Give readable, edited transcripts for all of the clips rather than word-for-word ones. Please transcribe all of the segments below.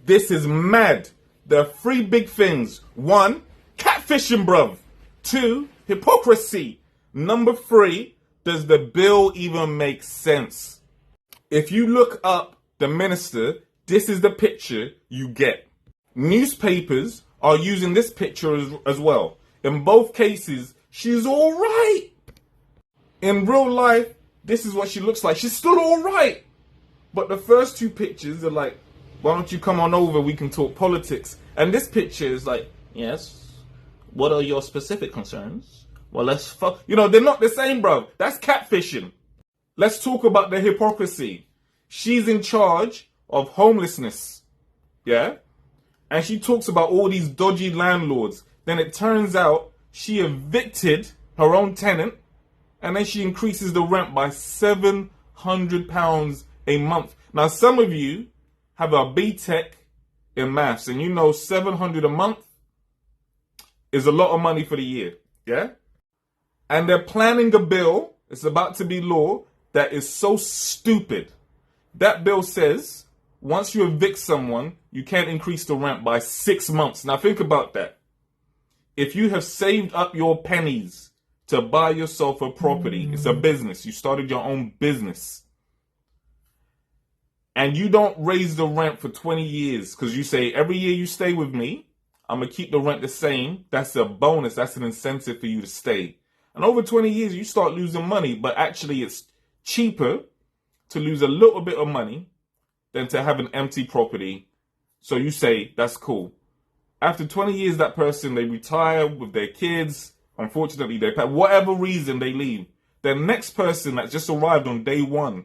This is mad. There are three big things. 1, catfishing, bruv. 2, hypocrisy. Number 3, does the bill even make sense? If you look up the minister, this is the picture you get. Newspapers are using this picture as well. In both cases, she's all right. In real life, this is what she looks like. She's still all right. But the first 2 pictures are like, why don't you come on over, we can talk politics. And this picture is like, yes, what are your specific concerns? Well, let's fuck. You know, they're not the same, bro. That's catfishing. Let's talk about the hypocrisy. She's in charge of homelessness. Yeah? And she talks about all these dodgy landlords. Then it turns out she evicted her own tenant. And then she increases the rent by £700 a month. Now, some of you have a BTEC in maths, and you know 700 a month is a lot of money for the year, yeah? And they're planning a bill, it's about to be law, that is so stupid. That bill says, once you evict someone, you can't increase the rent by 6 months. Now think about that. If you have saved up your pennies to buy yourself a property, it's a business, you started your own business, and you don't raise the rent for 20 years because you say, every year you stay with me, I'm going to keep the rent the same. That's a bonus. That's an incentive for you to stay. And over 20 years, you start losing money. But actually, it's cheaper to lose a little bit of money than to have an empty property. So you say, that's cool. After 20 years, that person, they retire with their kids. Unfortunately, they pay. Whatever reason, they leave. The next person that just arrived on day 1,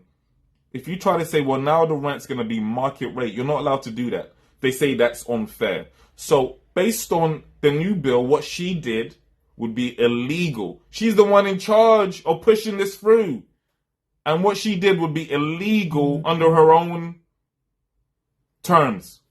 if you try to say, well, now the rent's going to be market rate, you're not allowed to do that. They say that's unfair. So based on the new bill, what she did would be illegal. She's the one in charge of pushing this through. And what she did would be illegal under her own terms.